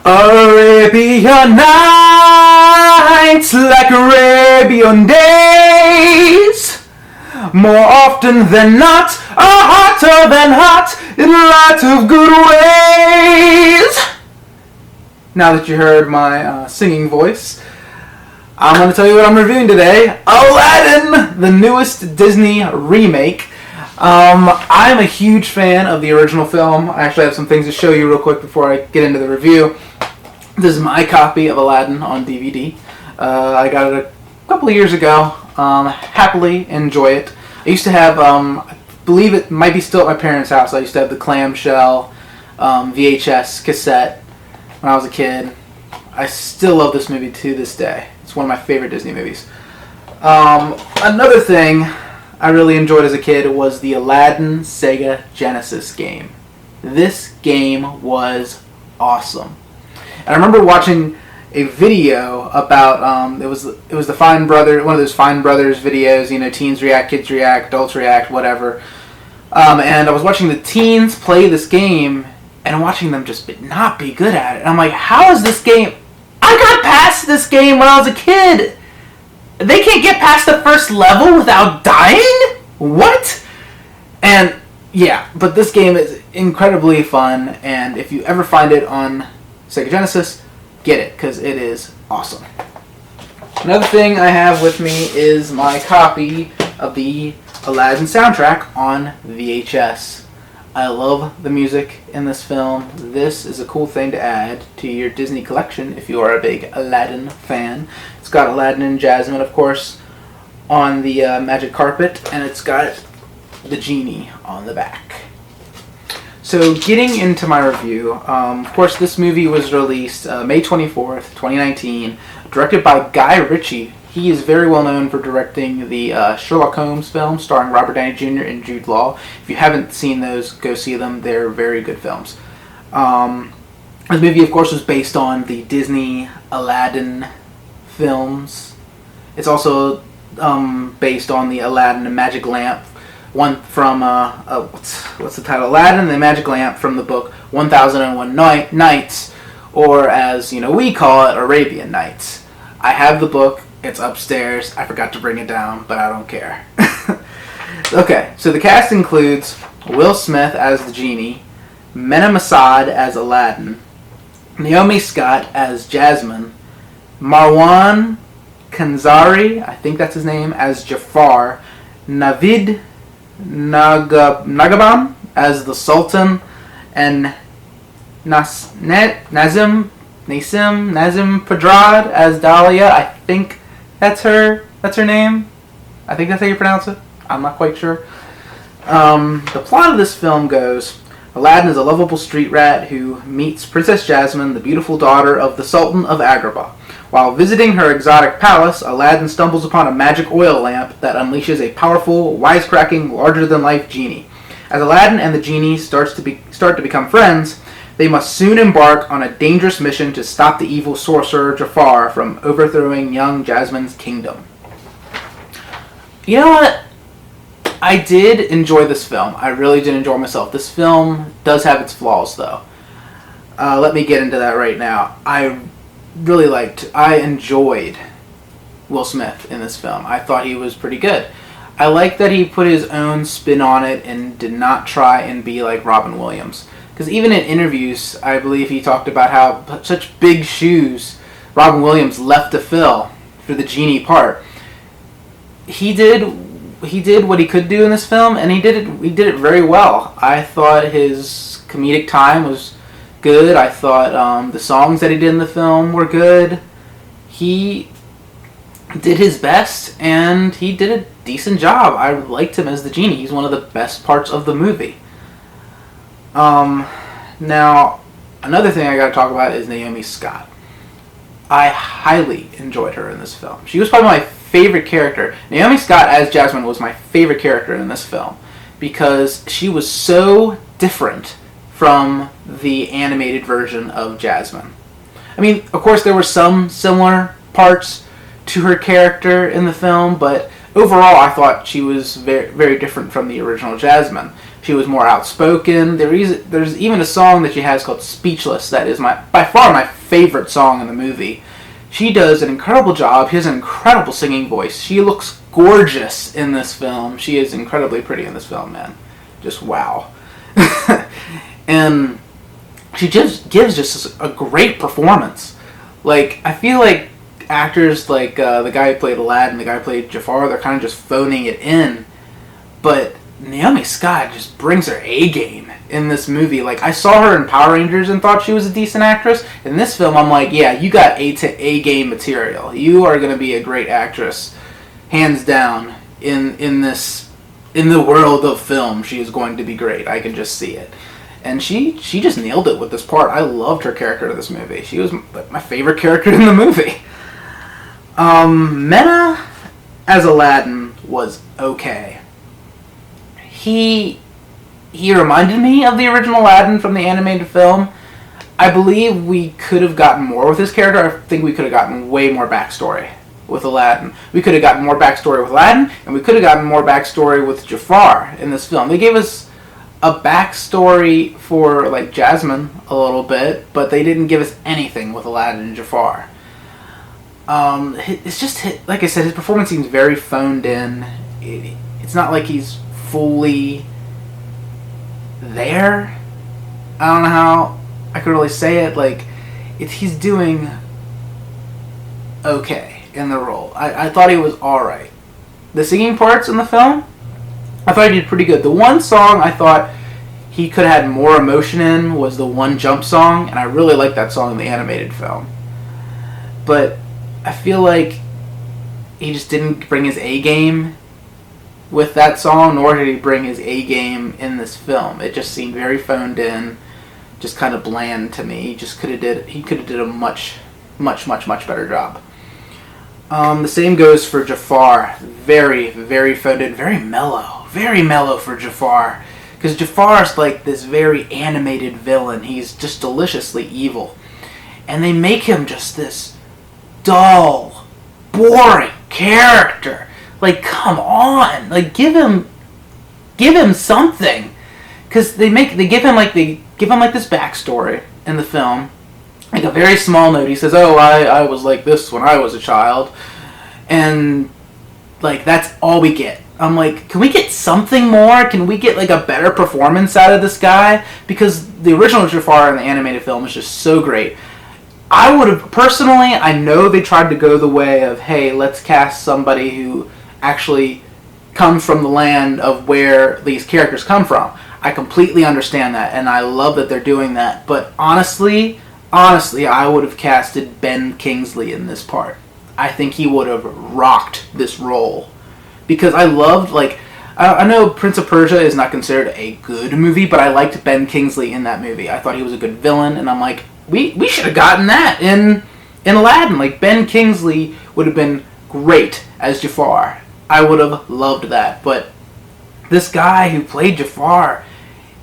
Arabian nights like Arabian days, more often than not are hotter than hot in light of good ways. Now that you heard my singing voice, I'm going to tell you what I'm reviewing today. Aladdin, the newest Disney remake. I'm a huge fan of the original film. I actually have some things to show you real quick before I get into the review. This is my copy of Aladdin on DVD. I got it a couple of years ago. Happily enjoy it. I used to have, I believe it might be still at my parents' house. I used to have the clamshell VHS cassette when I was a kid. I still love this movie to this day. It's one of my favorite Disney movies. Another thing I really enjoyed as a kid was the Aladdin Sega Genesis game. This game was awesome. And I remember watching a video about it was the Fine Brother, one of those Fine Brothers videos, you know, teens react, kids react, adults react, whatever. And I was watching the teens play this game and watching them just not be good at it. And I'm like, how is this game? I got past this game when I was a kid. They can't get past the first level without dying? What? And yeah, but this game is incredibly fun, and if you ever find it on Sega Genesis, get it, because it is awesome. Another thing I have with me is my copy of the Aladdin soundtrack on VHS. I love the music in this film. This is a cool thing to add to your Disney collection if you are a big Aladdin fan. It's got Aladdin and Jasmine, of course, on the magic carpet, and it's got the genie on the back. So getting into my review, of course this movie was released May 24th, 2019, directed by Guy Ritchie. He is very well known for directing the Sherlock Holmes film starring Robert Downey Jr. and Jude Law. If you haven't seen those, go see them. They're very good films. This movie, of course, was based on the Disney Aladdin films. It's also based on the Aladdin and Magic Lamp, one from, what's the title? Aladdin and the Magic Lamp from the book 1001 Nights, or as, we call it, Arabian Nights. I have the book. It's upstairs. I forgot to bring it down, but I don't care. Okay, so the cast includes Will Smith as the genie, Mena Massoud as Aladdin, Naomi Scott as Jasmine, Marwan Kanzari, I think that's his name, as Jafar, Navid Nagaban as the Sultan, and Nazim Padrad as Dahlia. I think that's her name. I think that's how you pronounce it. I'm not quite sure. The plot of this film goes, Aladdin is a lovable street rat who meets Princess Jasmine, the beautiful daughter of the Sultan of Agrabah. While visiting her exotic palace, Aladdin stumbles upon a magic oil lamp that unleashes a powerful, wisecracking, larger-than-life genie. As Aladdin and the genie start to become friends, they must soon embark on a dangerous mission to stop the evil sorcerer Jafar from overthrowing young Jasmine's kingdom. You know what? I did enjoy this film. I really did enjoy myself. This film does have its flaws, though. Let me get into that right now. I enjoyed Will Smith in this film. I thought he was pretty good. I like that he put his own spin on it and did not try and be like Robin Williams. Because even in interviews, I believe he talked about how such big shoes Robin Williams left to fill for the genie part. He did what he could do in this film, and he did it very well. I thought his comedic time was good. I thought the songs that he did in the film were good. He did his best, and he did a decent job. I liked him as the genie. He's one of the best parts of the movie. Now, another thing I gotta talk about is Naomi Scott. I highly enjoyed her in this film. She was probably my favorite character. Naomi Scott as Jasmine was my favorite character in this film because she was so different from the animated version of Jasmine. I mean, of course, there were some similar parts to her character in the film, but overall, I thought she was very, very different from the original Jasmine. She was more outspoken. There's even a song that she has called Speechless that is by far my favorite song in the movie. She does an incredible job. She has an incredible singing voice. She looks gorgeous in this film. She is incredibly pretty in this film, man. Just wow. And she just gives just a great performance. Like, I feel like actors like the guy who played Aladdin, the guy who played Jafar, they're kind of just phoning it in. But Naomi Scott just brings her A game in this movie. Like, I saw her in Power Rangers and thought she was a decent actress. In this film, I'm like, yeah, you got A game material. You are going to be a great actress, hands down. In the world of film, she is going to be great. I can just see it. And she just nailed it with this part. I loved her character in this movie. She was my favorite character in the movie. Mena as Aladdin was okay. He reminded me of the original Aladdin from the animated film. I believe we could have gotten more with his character. I think we could have gotten way more backstory with Aladdin. We could have gotten more backstory with Aladdin, and we could have gotten more backstory with Jafar in this film. They gave us a backstory for, like, Jasmine a little bit, but they didn't give us anything with Aladdin and Jafar. It's just, like I said, his performance seems very phoned in. It's not like he's fully there. I don't know how I could really say it. Like, he's doing okay in the role. I thought he was alright. The singing parts in the film, I thought he did pretty good. The one song I thought he could have had more emotion in was the One Jump song, and I really liked that song in the animated film. But I feel like he just didn't bring his A game with that song, nor did he bring his A game in this film. It just seemed very phoned in, just kind of bland to me. He could have did a much better job. The same goes for Jafar. Very, very phoned in, very mellow for Jafar. Because Jafar's like this very animated villain. He's just deliciously evil. And they make him just this dull, boring character. Like, come on, like give him something, because they give him like this backstory in the film, like a very small note. He says, "Oh, I was like this when I was a child," and like that's all we get. I'm like, can we get something more? Can we get like a better performance out of this guy? Because the original Jafar in the animated film is just so great. I would have personally, I know they tried to go the way of, hey, let's cast somebody who actually comes from the land of where these characters come from. I completely understand that, and I love that they're doing that. But honestly, I would have casted Ben Kingsley in this part. I think he would have rocked this role. Because I loved, like, I know Prince of Persia is not considered a good movie, but I liked Ben Kingsley in that movie. I thought he was a good villain, and I'm like, we should have gotten that in Aladdin. Like, Ben Kingsley would have been great as Jafar. I would have loved that. But this guy who played Jafar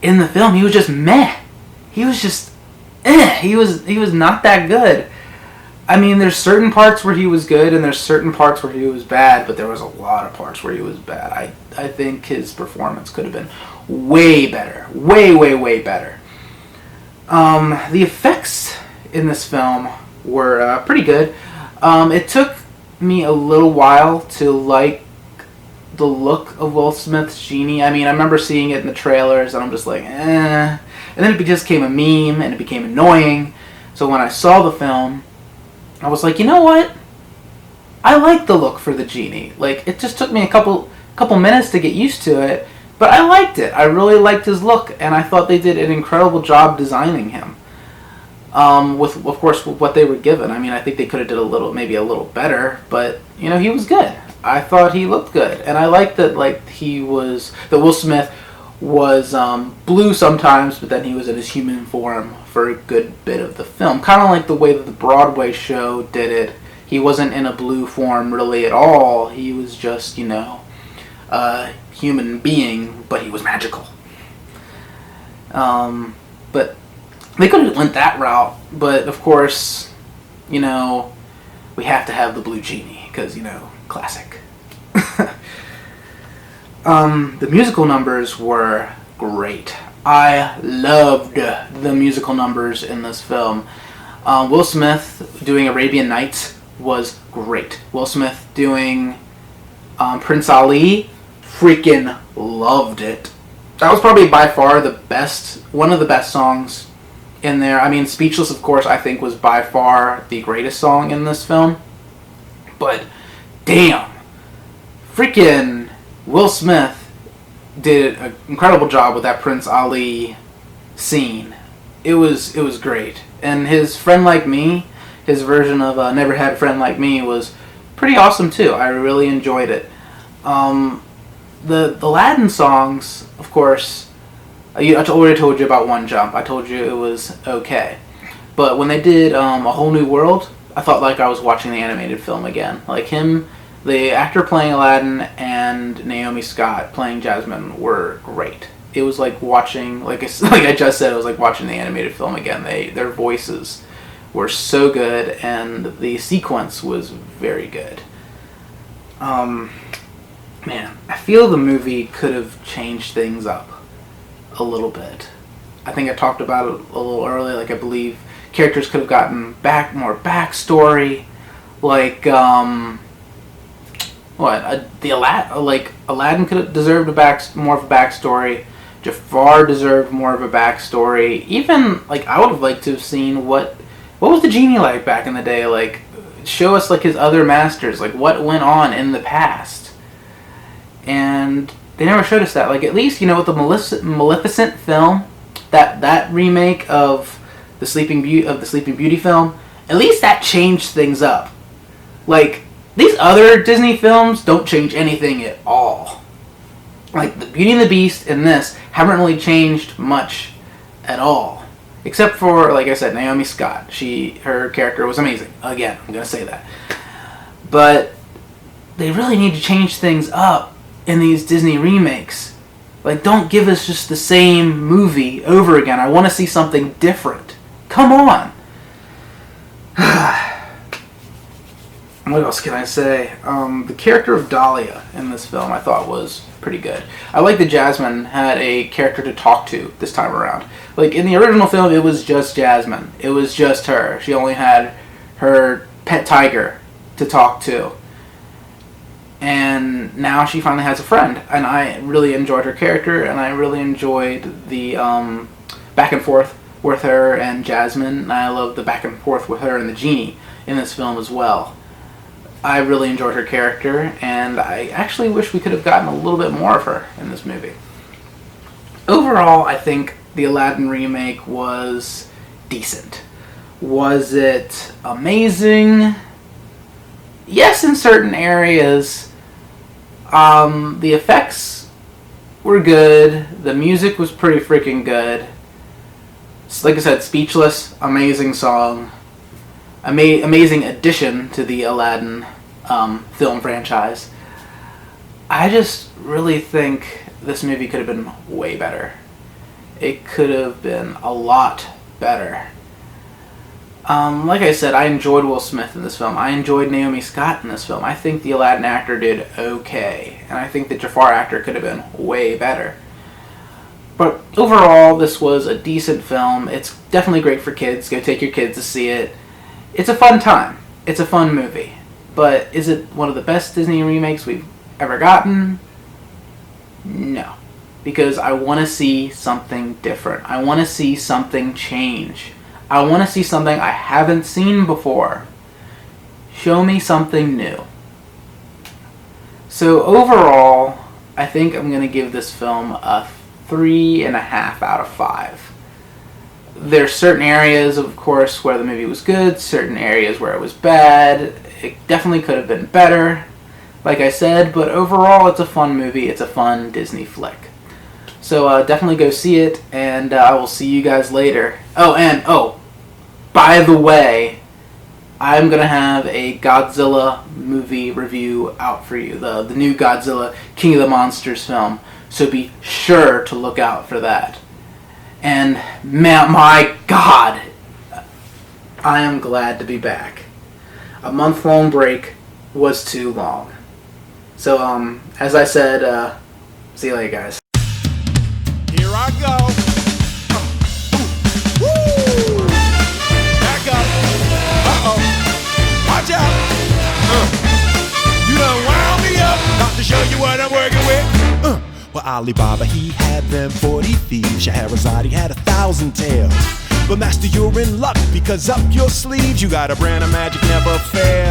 in the film, he was just meh. He was just he was not that good. I mean, there's certain parts where he was good and there's certain parts where he was bad, but there was a lot of parts where he was bad. I think his performance could have been way better. Way better. The effects in this film were pretty good. It took me a little while to like the look of Will Smith's genie. I mean, I remember seeing it in the trailers and I'm just like, eh. And then it just became a meme and it became annoying. So when I saw the film, I was like, you know what? I like the look for the genie. Like, it just took me a couple minutes to get used to it, but I liked it. I really liked his look, and I thought they did an incredible job designing him. With, of course, what they were given. I mean, I think they could have did maybe a little better, but, you know, he was good. I thought he looked good, and I liked that that Will Smith was blue sometimes, but then he was in his human form for a good bit of the film. Kind of like the way that the Broadway show did it. He wasn't in a blue form really at all. He was just, a human being, but he was magical. But they could have went that route, but of course, we have to have the blue genie, because, classic. The musical numbers were great. I loved the musical numbers in this film. Will Smith doing Arabian Nights was great. Will Smith doing Prince Ali, freaking loved it. That was probably by far one of the best songs in there. I mean, Speechless, of course, I think was by far the greatest song in this film. But, damn, freaking Will Smith did an incredible job with that Prince Ali scene. It was great. And his Friend Like Me, his version of Never Had a Friend Like Me, was pretty awesome too. I really enjoyed it. The Aladdin songs, of course, I already told you about One Jump. I told you it was okay. But when they did A Whole New World, I felt like I was watching the animated film again. Like the actor playing Aladdin and Naomi Scott playing Jasmine were great. It was like watching, like I just said, it was like watching the animated film again. Their voices were so good, and the sequence was very good. Man, I feel the movie could have changed things up a little bit. I think I talked about it a little earlier. Like, I believe characters could have gotten more backstory. Like, Aladdin could have deserved more of a backstory. Jafar deserved more of a backstory. Even, I would have liked to have seen what was the genie like back in the day. Like, show us, his other masters. Like, what went on in the past. And they never showed us that. Like, at least, with the Maleficent film, that remake of the Sleeping Beauty film, at least that changed things up. Like, these other Disney films don't change anything at all. Like, the Beauty and the Beast and this haven't really changed much at all. Except for, like I said, Naomi Scott. Her character was amazing. Again, I'm going to say that. But they really need to change things up in these Disney remakes. Like, don't give us just the same movie over again. I want to see something different. Come on. What else can I say? The character of Dahlia in this film I thought was pretty good. I like that Jasmine had a character to talk to this time around. Like, in the original film, it was just Jasmine. It was just her. She only had her pet tiger to talk to. And now she finally has a friend. And I really enjoyed her character, and I really enjoyed the back and forth with her and Jasmine. And I love the back and forth with her and the genie in this film as well. I really enjoyed her character, and I actually wish we could have gotten a little bit more of her in this movie. Overall, I think the Aladdin remake was decent. Was it amazing? Yes, in certain areas. The effects were good. The music was pretty freaking good. Like I said, Speechless, amazing song. Amazing addition to the Aladdin film franchise. I just really think this movie could have been way better. It could have been a lot better. Like I said, I enjoyed Will Smith in this film. I enjoyed Naomi Scott in this film. I think the Aladdin actor did okay. And I think the Jafar actor could have been way better. But overall, this was a decent film. It's definitely great for kids. Go take your kids to see it. It's a fun time. It's a fun movie. But is it one of the best Disney remakes we've ever gotten? No. Because I want to see something different. I want to see something change. I want to see something I haven't seen before. Show me something new. So overall, I think I'm going to give this film a 3.5 out of 5. There's certain areas, of course, where the movie was good, certain areas where it was bad. It definitely could have been better, like I said, but overall it's a fun movie. It's a fun Disney flick. So definitely go see it, and I will see you guys later. Oh, by the way, I'm going to have a Godzilla movie review out for you, the new Godzilla King of the Monsters film, so be sure to look out for that. And man, my God, I am glad to be back. A month-long break was too long. So, as I said, see you later, guys. Here I go. Woo! Back up. Uh-oh. Watch out. You done wound me up. About to show you what I'm working with. Well, Alibaba, he had them 40 thieves. Scheherazade, he had 1,000 tales. But master, you're in luck, because up your sleeves you got a brand of magic never fails.